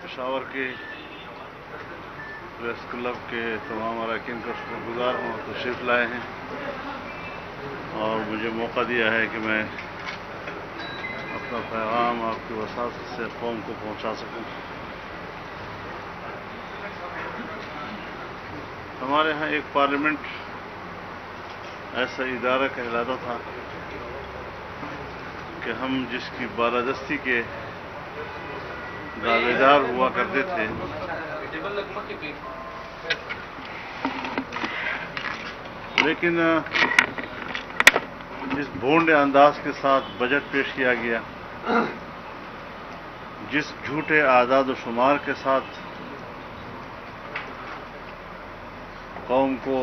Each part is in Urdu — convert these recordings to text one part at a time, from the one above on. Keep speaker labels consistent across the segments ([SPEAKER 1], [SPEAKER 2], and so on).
[SPEAKER 1] پشاور کے پریس کلب کے تمام اراکین کا شکر گزار ہوں، تشریف لائے ہیں اور مجھے موقع دیا ہے کہ میں اپنا پیغام آپ کی وساطت سے قوم کو پہنچا سکوں۔ ہمارے ہاں ایک پارلیمنٹ ایسا ادارہ کہلاتا تھا کہ ہم جس کی بالادستی کے دعوے دار ہوا کرتے تھے، لیکن جس بھونڈے انداز کے ساتھ بجٹ پیش کیا گیا، جس جھوٹے اعداد و شمار کے ساتھ قوم کو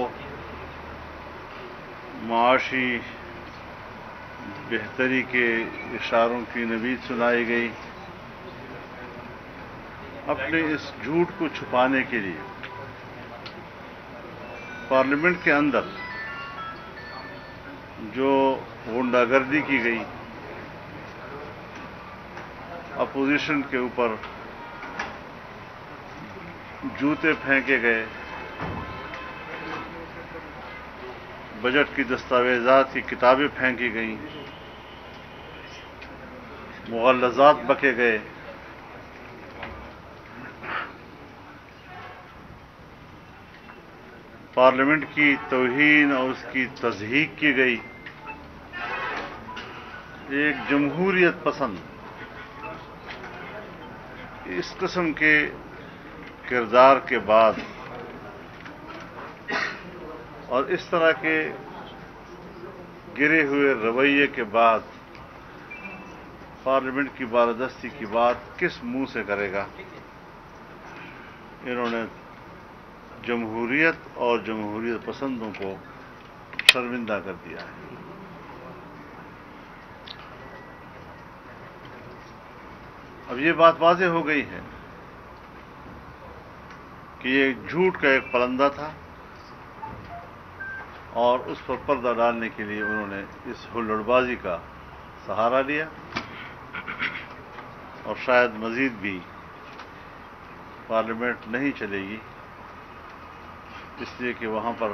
[SPEAKER 1] معاشی بہتری کے اشاروں کی نوید سنائی گئی، اپنے اس جھوٹ کو چھپانے کے لیے پارلیمنٹ کے اندر جو غنڈہ گردی کی گئی، اپوزیشن کے اوپر جوتے پھینکے گئے، بجٹ کی دستاویزات کی کتابیں پھینکی گئیں، مغلظات بکے گئے، پارلیمنٹ کی توہین اور اس کی تضحیق کی گئی، ایک جمہوریت پسند اس قسم کے کردار کے بعد اور اس طرح کے گرے ہوئے رویے کے بعد پارلیمنٹ کی بالادستی کی بات کس منہ سے کرے گا؟ انہوں نے جمہوریت اور جمہوریت پسندوں کو شرمندہ کر دیا ہے۔ اب یہ بات واضح ہو گئی ہے کہ یہ جھوٹ کا ایک پرندہ تھا اور اس پر پردہ ڈالنے کے لیے انہوں نے اس ہلڑ بازی کا سہارا لیا، اور شاید مزید بھی پارلیمنٹ نہیں چلے گی، اس لیے کہ وہاں پر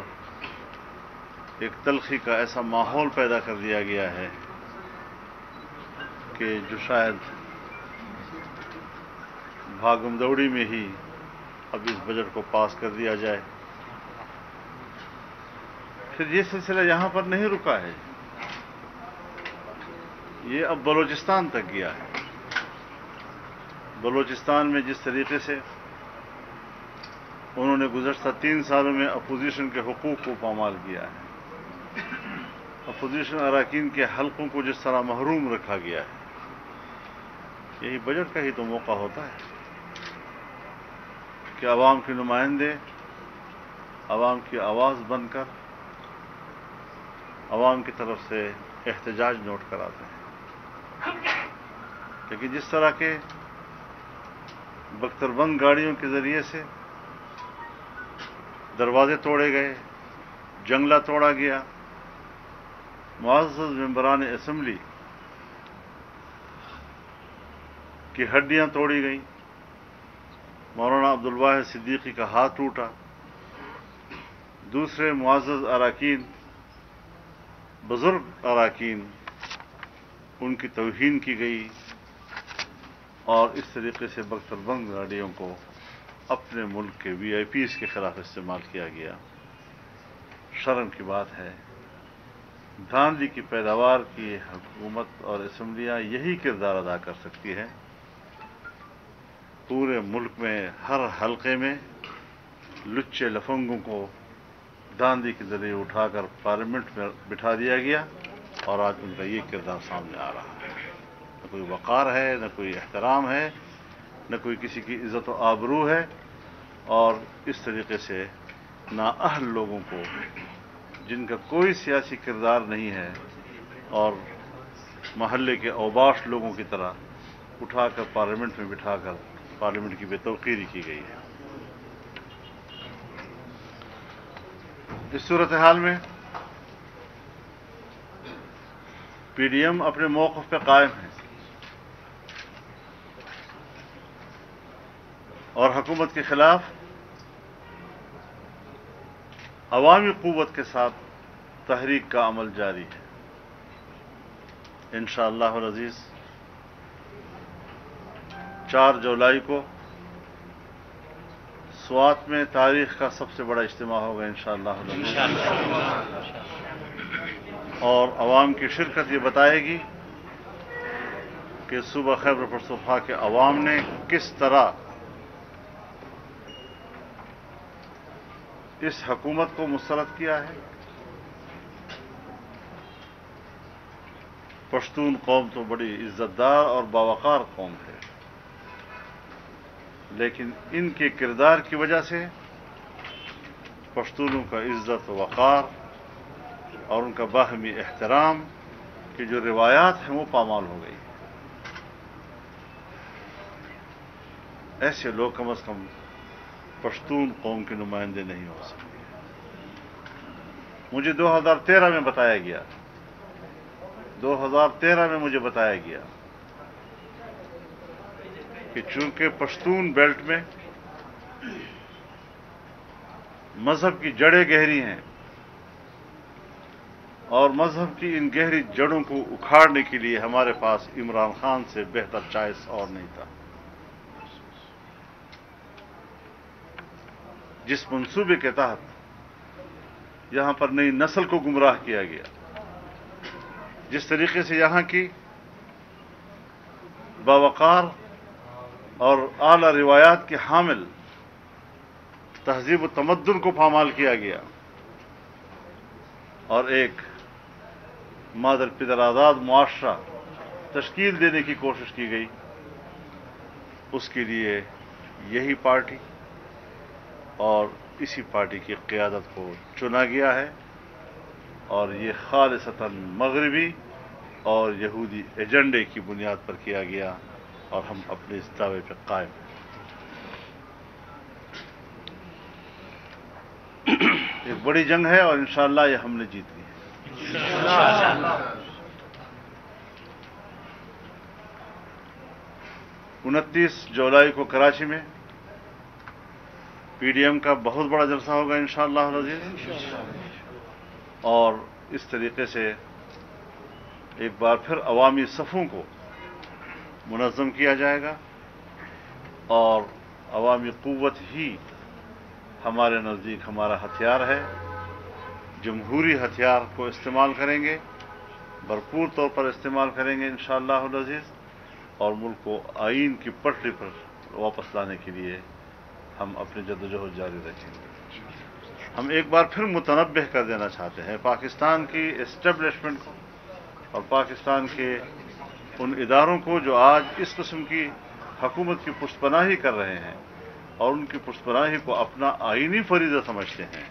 [SPEAKER 1] ایک تلخی کا ایسا ماحول پیدا کر دیا گیا ہے کہ جو شاید بھاگم دوڑی میں ہی اب اس بجٹ کو پاس کر دیا جائے۔ پھر یہ سلسلہ یہاں پر نہیں رکا ہے، یہ اب بلوچستان تک گیا ہے۔ بلوچستان میں جس طریقے سے انہوں نے گزشتہ 3 سالوں میں اپوزیشن کے حقوق کو پامال کیا ہے، اپوزیشن اراکین کے حلقوں کو جس طرح محروم رکھا گیا ہے، یہی بجٹ کا ہی تو موقع ہوتا ہے کہ عوام کے نمائندے عوام کی آواز بن کر عوام کی طرف سے احتجاج نوٹ کراتے ہیں۔ لیکن جس طرح کے بختربند گاڑیوں کے ذریعے سے دروازے توڑے گئے، جنگلہ توڑا گیا، معزز ممبران اسمبلی کی ہڈیاں توڑی گئیں، مولانا عبدالواحد صدیقی کا ہاتھ ٹوٹا، دوسرے معزز اراکین، بزرگ اراکین، ان کی توہین کی گئی، اور اس طریقے سے بختربند گاڑیوں کو اپنے ملک کے وی آئی پیز کے خلاف استعمال کیا گیا۔ شرم کی بات ہے، دھاندلی کی پیداوار کی حکومت اور اسمبلیاں یہی کردار ادا کر سکتی ہے، پورے ملک میں ہر حلقے میں لچے لفنگوں کو دھاندلی کے ذریعے اٹھا کر پارلیمنٹ میں بٹھا دیا گیا، اور آج ان کا یہ کردار سامنے آ رہا ہے۔ نہ کوئی وقار ہے، نہ کوئی احترام ہے، نہ کوئی کسی کی عزت و آبرو ہے، اور اس طریقے سے نااہل لوگوں کو جن کا کوئی سیاسی کردار نہیں ہے اور محلے کے اوباش لوگوں کی طرح اٹھا کر پارلیمنٹ میں بٹھا کر پارلیمنٹ کی بے توقیری کی گئی ہے۔ اس صورتحال میں پی ڈی ایم اپنے موقف پہ قائم ہے۔ اور حکومت کے خلاف عوامی قوت کے ساتھ تحریک کا عمل جاری ہے۔ انشاءاللہ العزیز 4 جولائی کو سوات میں تاریخ کا سب سے بڑا اجتماع ہوگا انشاءاللہ العزیز، اور عوام کی شرکت یہ بتائے گی کہ صوبہ خیبر پختونخوا کے عوام نے کس طرح اس حکومت کو مسترد کیا ہے۔ پشتون قوم تو بڑی عزت دار اور باوقار قوم ہے، لیکن ان کے کردار کی وجہ سے پشتونوں کا عزت و وقار اور ان کا باہمی احترام کی جو روایات ہیں وہ پامال ہو گئی۔ ایسے لوگ کم از کم پشتون قوم کے نمائندے نہیں ہو سکتے۔ مجھے 2013 میں بتایا گیا 2013 میں مجھے بتایا گیا کہ چونکہ پشتون بیلٹ میں مذہب کی جڑیں گہری ہیں اور مذہب کی ان گہری جڑوں کو اکھاڑنے کے لیے ہمارے پاس عمران خان سے بہتر چوائس اور نہیں تھا۔ جس منصوبے کے تحت یہاں پر نئی نسل کو گمراہ کیا گیا، جس طریقے سے یہاں کی باوقار اور اعلی روایات کے حامل تہذیب و تمدن کو پامال کیا گیا اور ایک مادر پدر آزاد معاشرہ تشکیل دینے کی کوشش کی گئی، اس کے لیے یہی پارٹی اور اسی پارٹی کی قیادت کو چنا گیا ہے، اور یہ خالصتاً مغربی اور یہودی ایجنڈے کی بنیاد پر کیا گیا، اور ہم اپنے اس دعوے پہ قائم ہیں۔ ایک بڑی جنگ ہے اور انشاءاللہ یہ ہم نے جیت لی ہے۔ 29 جولائی کو کراچی میں پی ڈی ایم کا بہت بڑا جلسہ ہوگا انشاءاللہ العزیز، اور اس طریقے سے ایک بار پھر عوامی صفوں کو منظم کیا جائے گا، اور عوامی قوت ہی ہمارے نزدیک ہمارا ہتھیار ہے۔ جمہوری ہتھیار کو استعمال کریں گے، بھرپور طور پر استعمال کریں گے انشاءاللہ العزیز، اور ملک کو آئین کی پٹری پر واپس لانے کے لیے ہم اپنی جدوجہد جاری رکھیں گے۔ ہم ایک بار پھر متنبہ کر دینا چاہتے ہیں پاکستان کی اسٹیبلشمنٹ کو اور پاکستان کے ان اداروں کو جو آج اس قسم کی حکومت کی پشت پناہی کر رہے ہیں اور ان کی پشت پناہی کو اپنا آئینی فریضہ سمجھتے ہیں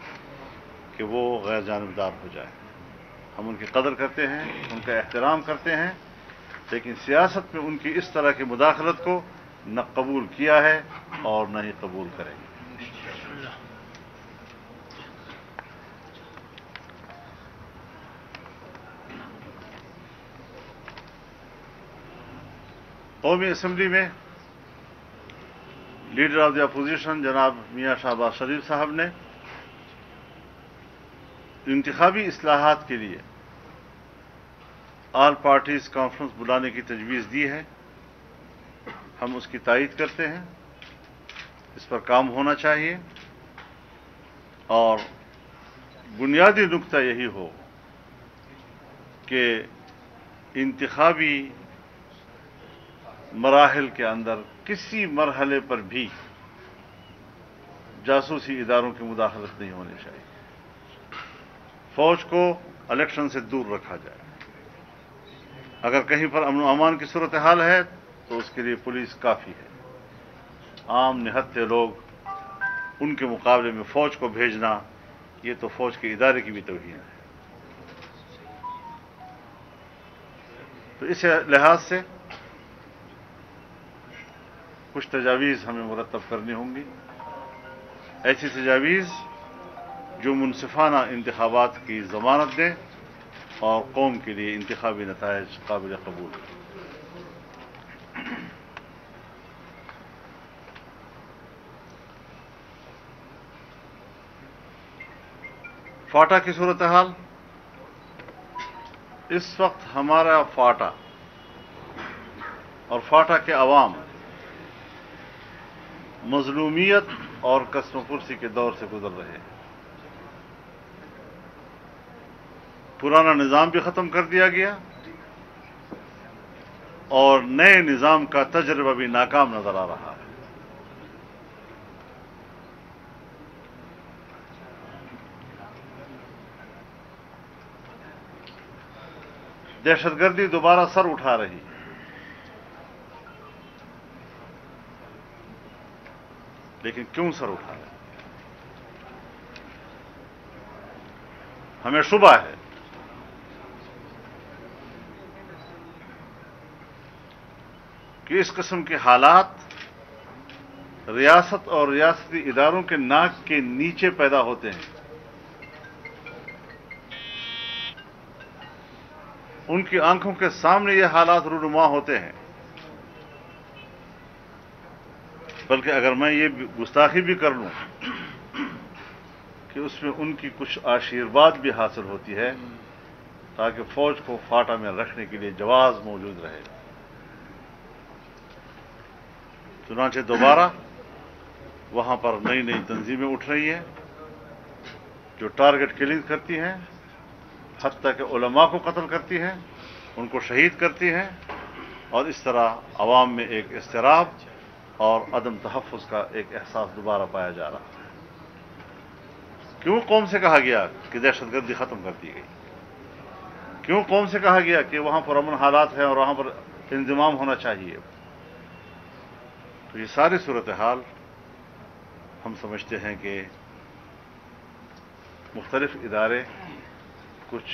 [SPEAKER 1] کہ وہ غیر جانبدار ہو جائے۔ ہم ان کی قدر کرتے ہیں، ان کا احترام کرتے ہیں، لیکن سیاست میں ان کی اس طرح کی مداخلت کو نہ قبول کیا ہے اور نہ ہی قبول کریں گے۔ قومی اسمبلی میں لیڈر آف دی اپوزیشن جناب میاں شہباز شریف صاحب نے انتخابی اصلاحات کے لیے آل پارٹیز کانفرنس بلانے کی تجویز دی ہے۔ ہم اس کی تائید کرتے ہیں، اس پر کام ہونا چاہیے، اور بنیادی نقطہ یہی ہو کہ انتخابی مراحل کے اندر کسی مرحلے پر بھی جاسوسی اداروں کی مداخلت نہیں ہونی چاہیے۔ فوج کو الیکشن سے دور رکھا جائے۔ اگر کہیں پر امن و امان کی صورتحال ہے تو اس کے لیے پولیس کافی ہے۔ عام نہتے لوگ ان کے مقابلے میں فوج کو بھیجنا، یہ تو فوج کے ادارے کی بھی توہین ہے۔ تو اس لحاظ سے کچھ تجاویز ہمیں مرتب کرنی ہوں گی، ایسی تجاویز جو منصفانہ انتخابات کی ضمانت دیں اور قوم کے لیے انتخابی نتائج قابل قبول ہیں۔ فاٹا کی صورتحال، اس وقت ہمارا فاٹا اور فاٹا کے عوام مظلومیت اور قسم پرسی کے دور سے گزر رہے ہیں۔ پرانا نظام بھی ختم کر دیا گیا اور نئے نظام کا تجربہ بھی ناکام نظر آ رہا ہے۔ دہشت گردی دوبارہ سر اٹھا رہی ہے، لیکن کیوں سر اٹھا رہی ہے؟ ہمیں شبہ ہے کہ اس قسم کے حالات ریاست اور ریاستی اداروں کے ناک کے نیچے پیدا ہوتے ہیں۔ ان کی آنکھوں کے سامنے یہ حالات رونما ہوتے ہیں، بلکہ اگر میں یہ گستاخی بھی کر لوں کہ اس میں ان کی کچھ آشیرواد بھی حاصل ہوتی ہے تاکہ فوج کو فاٹا میں رکھنے کے لیے جواز موجود رہے۔ چنانچہ دوبارہ وہاں پر نئی نئی تنظیمیں اٹھ رہی ہیں جو ٹارگٹ کلنگ کرتی ہیں، حتیٰ کہ علماء کو قتل کرتی ہیں، ان کو شہید کرتی ہیں، اور اس طرح عوام میں ایک اضطراب اور عدم تحفظ کا ایک احساس دوبارہ پایا جا رہا ہے۔ کیوں قوم سے کہا گیا کہ دہشت گردی ختم کر دی گئی؟ کیوں قوم سے کہا گیا کہ وہاں پر امن حالات ہیں اور وہاں پر انضمام ہونا چاہیے؟ تو یہ ساری صورتحال ہم سمجھتے ہیں کہ مختلف ادارے کچھ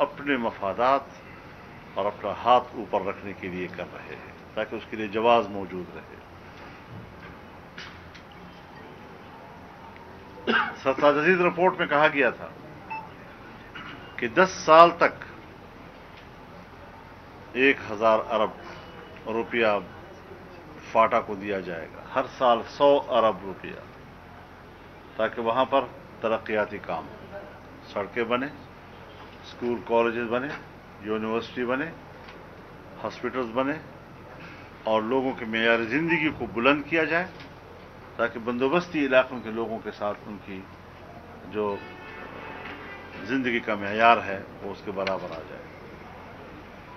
[SPEAKER 1] اپنے مفادات اور اپنا ہاتھ اوپر رکھنے کے لیے کر رہے ہیں تاکہ اس کے لیے جواز موجود رہے۔ سرتاج عزیز رپورٹ میں کہا گیا تھا کہ 10 سال تک 1000 ارب روپیہ فاٹا کو دیا جائے گا، ہر سال 100 ارب روپیہ، تاکہ وہاں پر ترقیاتی کام، سڑکیں بنے، اسکول کالجز بنے، یونیورسٹی بنے، ہاسپٹلز بنے، اور لوگوں کے معیار زندگی کو بلند کیا جائے تاکہ بندوبستی علاقوں کے لوگوں کے ساتھ ان کی جو زندگی کا معیار ہے وہ اس کے برابر آ جائے۔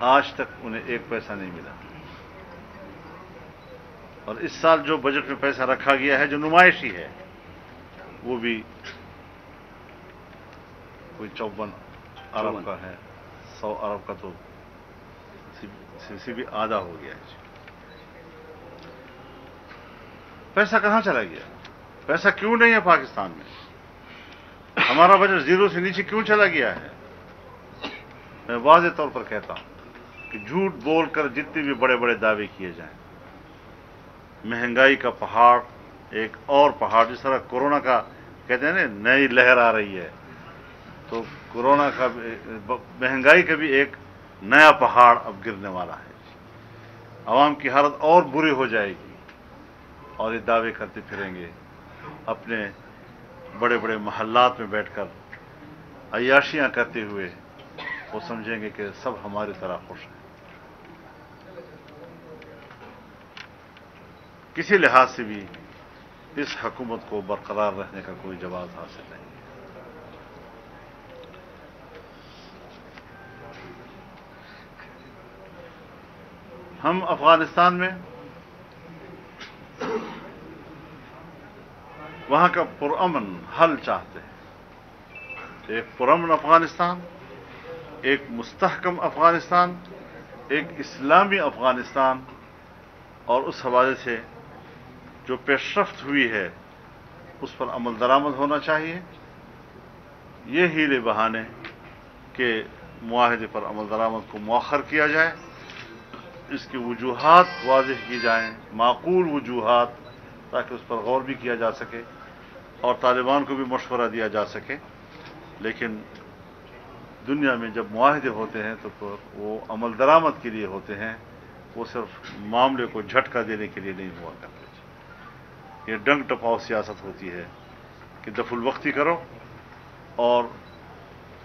[SPEAKER 1] آج تک انہیں 1 پیسہ نہیں ملا، اور اس سال جو بجٹ میں پیسہ رکھا گیا ہے جو نمائشی ہے وہ بھی کوئی 54 ارب کا ہے، 100 ارب کا تو سے بھی آدھا ہو گیا ہے۔ پیسہ کہاں چلا گیا؟ پیسہ کیوں نہیں ہے پاکستان میں؟ ہمارا بجٹ 0 سے نیچے کیوں چلا گیا ہے؟ میں واضح طور پر کہتا ہوں کہ جھوٹ بول کر جتنے بھی بڑے بڑے دعوے کیے جائیں، مہنگائی کا پہاڑ ایک اور پہاڑ، جس طرح کورونا کا کہتے ہیں نا نئی لہر آ رہی ہے، تو کورونا کا مہنگائی کا بھی ایک نیا پہاڑ اب گرنے والا ہے۔ عوام کی حالت اور بری ہو جائے گی اور یہ دعوے کرتے پھریں گے، اپنے بڑے بڑے محلات میں بیٹھ کر عیاشیاں کرتے ہوئے وہ سمجھیں گے کہ سب ہماری طرح خوش ہیں۔ کسی لحاظ سے بھی اس حکومت کو برقرار رہنے کا کوئی جواز حاصل نہیں ہے۔ ہم افغانستان میں وہاں کا پرامن حل چاہتے ہیں، ایک پرامن افغانستان، ایک مستحکم افغانستان، ایک اسلامی افغانستان، اور اس حوالے سے جو پیش رفت ہوئی ہے اس پر عمل درآمد ہونا چاہیے۔ یہ ہیلے بہانے کہ معاہدے پر عمل درآمد کو مؤخر کیا جائے، اس کی وجوہات واضح کی جائیں، معقول وجوہات، تاکہ اس پر غور بھی کیا جا سکے اور طالبان کو بھی مشورہ دیا جا سکے۔ لیکن دنیا میں جب معاہدے ہوتے ہیں تو وہ عمل درآمد کے لیے ہوتے ہیں، وہ صرف معاملے کو جھٹکا دینے کے لیے نہیں ہوا کرتے۔ یہ ڈنگ ٹپاؤ سیاست ہوتی ہے کہ دفع الوقتی کرو اور